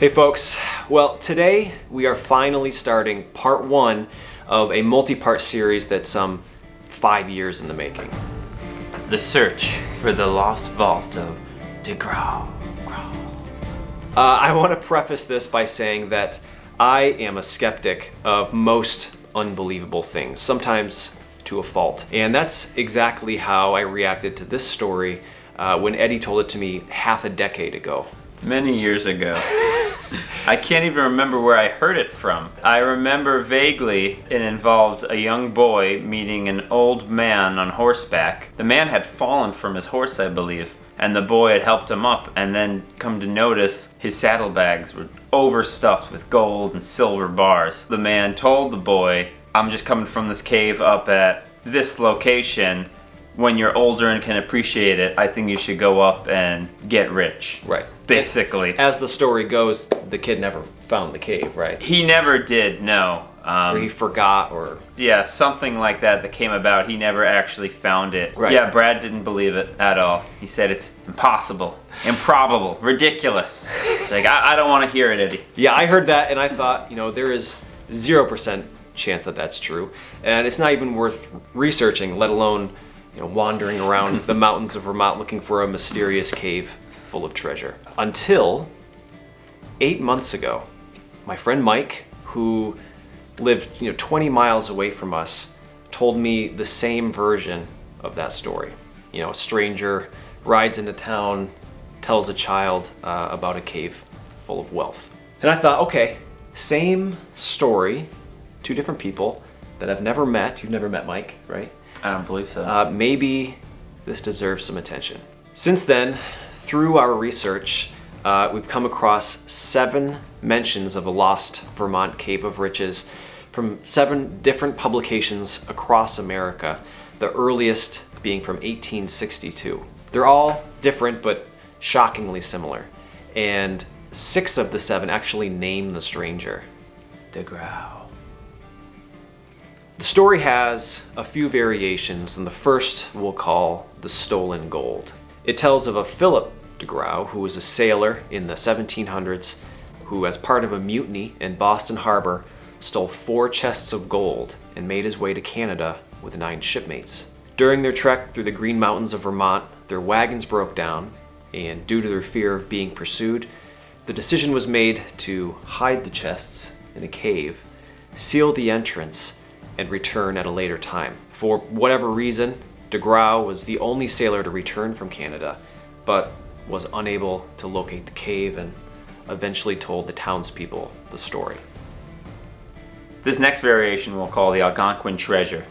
Hey folks, well today we are finally starting part one of a multi-part series that's some 5 years in the making. The search for the lost vault of DeGrau. I want to preface this by saying that I am a skeptic of most unbelievable things, sometimes to a fault. And that's exactly how I reacted to this story when Eddie told it to me half a decade ago. Many years ago. I can't even remember where I heard it from. I remember vaguely it involved a young boy meeting an old man on horseback. The man had fallen from his horse, I believe, and the boy had helped him up, and then come to notice his saddlebags were overstuffed with gold and silver bars. The man told the boy, "I'm just coming from this cave up at this location. When you're older and can appreciate it, I think you should go up and get rich." Right. Basically. As the story goes, the kid never found the cave, right? He never did, no. Or he forgot, or... Yeah, something like that came about. He never actually found it. Right. Yeah, Brad didn't believe it at all. He said it's impossible, improbable, ridiculous. It's like, I don't want to hear it, Eddie. Yeah, I heard that and I thought, there is 0% chance that that's true. And it's not even worth researching, let alone, wandering around the mountains of Vermont looking for a mysterious cave full of treasure. Until 8 months ago, my friend Mike, who lived 20 miles away from us, told me the same version of that story. A stranger rides into town, tells a child about a cave full of wealth. And I thought, okay, same story, two different people that I've never met. You've never met Mike, right? I don't believe so. Maybe this deserves some attention. Since then, through our research, we've come across 7 mentions of a lost Vermont cave of riches from 7 different publications across America, the earliest being from 1862. They're all different, but shockingly similar. And 6 of the 7 actually name the stranger, DeGrau. The story has a few variations, and the first we'll call the stolen gold. It tells of a Philip DeGrau, who was a sailor in the 1700s, who as part of a mutiny in Boston Harbor stole 4 chests of gold and made his way to Canada with 9 shipmates. During their trek through the Green Mountains of Vermont, their wagons broke down, and due to their fear of being pursued, the decision was made to hide the chests in a cave, seal the entrance, and return at a later time. For whatever reason, DeGrau was the only sailor to return from Canada, but was unable to locate the cave and eventually told the townspeople the story. This next variation we'll call the Algonquin treasure.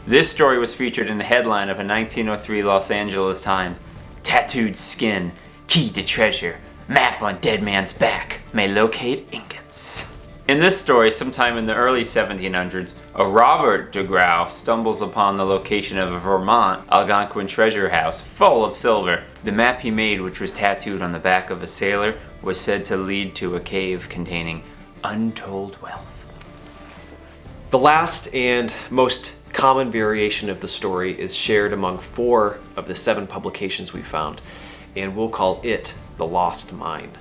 This story was featured in the headline of a 1903 Los Angeles Times. Tattooed skin, key to treasure, map on dead man's back, may locate ingots. In this story, sometime in the early 1700s, a Robert DeGrau stumbles upon the location of a Vermont Algonquin treasure house full of silver. The map he made, which was tattooed on the back of a sailor, was said to lead to a cave containing untold wealth. The last and most common variation of the story is shared among 4 of the 7 publications we found, and we'll call it the Lost Mine.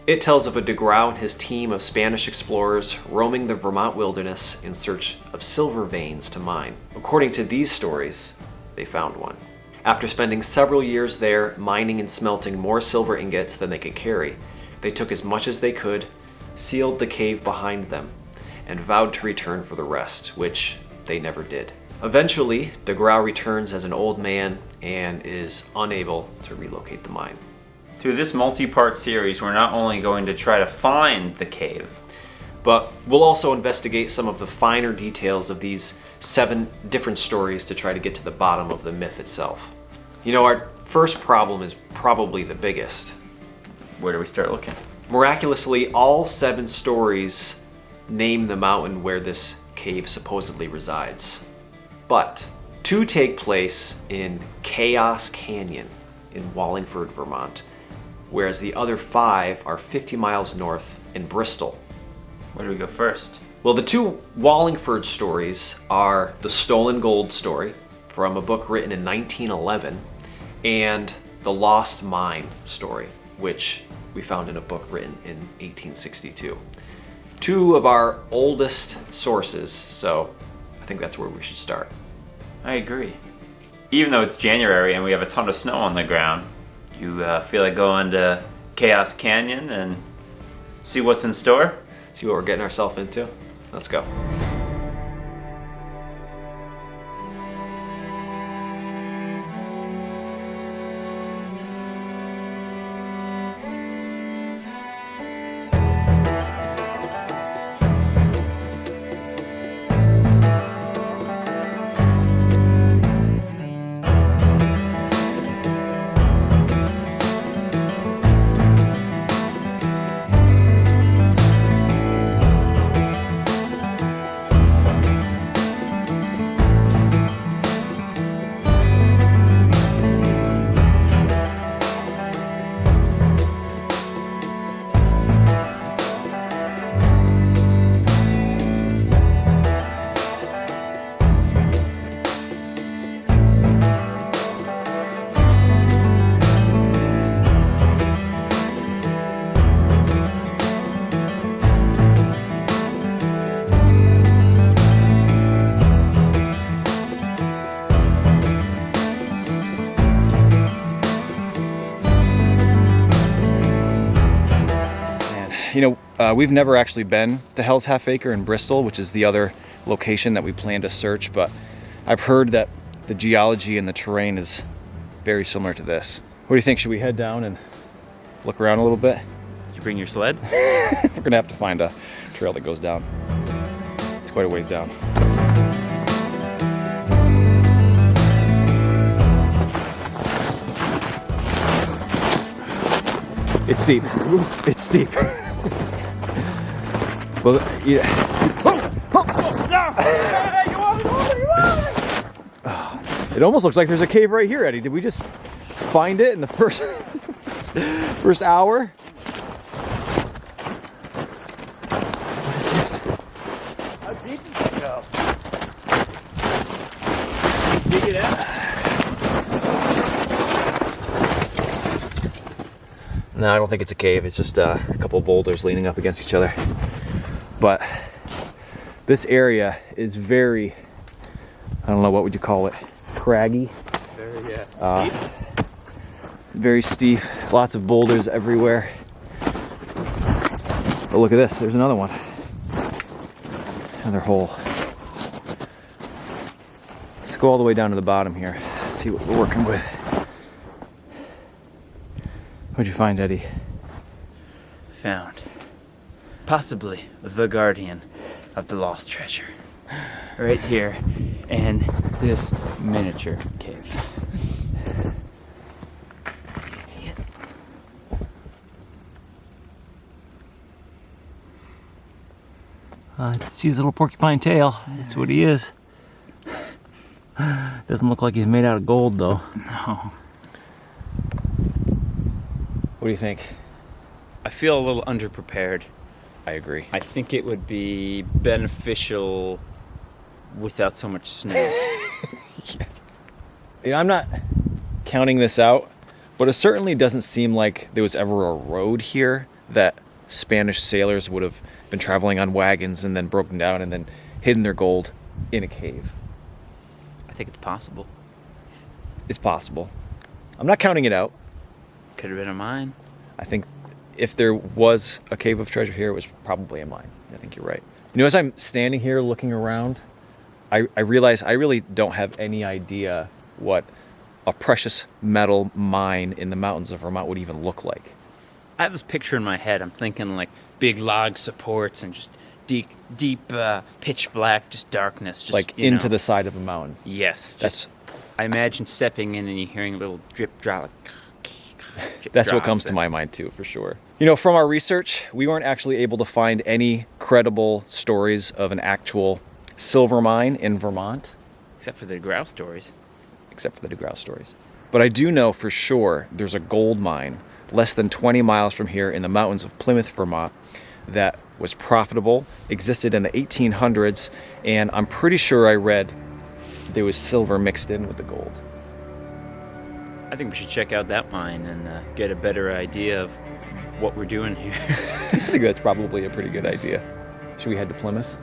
It tells of a DeGrau and his team of Spanish explorers roaming the Vermont wilderness in search of silver veins to mine. According to these stories, they found one. After spending several years there mining and smelting more silver ingots than they could carry, they took as much as they could, sealed the cave behind them, and vowed to return for the rest, which they never did. Eventually, DeGrau returns as an old man and is unable to relocate the mine. Through this multi-part series, we're not only going to try to find the cave, but we'll also investigate some of the finer details of these 7 different stories to try to get to the bottom of the myth itself. Our first problem is probably the biggest. Where do we start looking? Miraculously, all 7 stories name the mountain where this cave supposedly resides. But 2 take place in Chaos Canyon in Wallingford, Vermont, whereas the other 5 are 50 miles north in Bristol. Where do we go first? Well, the 2 Wallingford stories are the Stolen Gold story from a book written in 1911 and the Lost Mine story, which we found in a book written in 1862. Two of our oldest sources, so I think that's where we should start. I agree. Even though it's January and we have a ton of snow on the ground, you feel like going to Chaos Canyon and see what's in store? See what we're getting ourselves into? Let's go. We've never actually been to Hell's Half Acre in Bristol, which is the other location that we plan to search, but I've heard that the geology and the terrain is very similar to this. What do you think? Should we head down and look around a little bit? Did you bring your sled? We're gonna have to find a trail that goes down. It's quite a ways down. It's steep. It's steep. Well, yeah. It almost looks like there's a cave right here, Eddie. Did we just find it in the first hour? How deep does it go? Dig it out. No, I don't think it's a cave. It's just a couple of boulders leaning up against each other. But this area is very, I don't know, what would you call it? Craggy. Very steep. Very steep. Lots of boulders everywhere. Oh, look at this. There's another one. Another hole. Let's go all the way down to the bottom here. See what we're working with. What'd you find, Eddie? Found possibly the guardian of the lost treasure. Right here in this miniature cave. Do you see it? I can see his little porcupine tail. That's what he is. Doesn't look like he's made out of gold, though. No. What do you think? I feel a little underprepared. I agree. I think it would be beneficial without so much snow. Yes. You know, I'm not counting this out, but it certainly doesn't seem like there was ever a road here that Spanish sailors would have been traveling on wagons and then broken down and then hidden their gold in a cave. I think it's possible. It's possible. I'm not counting it out. Could have been a mine. I think if there was a cave of treasure here, it was probably a mine. I think you're right. You know, as I'm standing here looking around, I realize I really don't have any idea what a precious metal mine in the mountains of Vermont would even look like. I have this picture in my head. I'm thinking like big log supports and just deep pitch black, just darkness. Just, like into the side of a mountain. Yes. Just, I imagine stepping in and you hearing a little drip drop. Like, that's what comes to my mind too, for sure. You know, from our research, we weren't actually able to find any credible stories of an actual silver mine in Vermont. Except for the DeGrau stories. But I do know for sure there's a gold mine less than 20 miles from here in the mountains of Plymouth, Vermont, that was profitable, existed in the 1800s, and I'm pretty sure I read there was silver mixed in with the gold. I think we should check out that mine and get a better idea of what we're doing here. I think that's probably a pretty good idea. Should we head to Plymouth?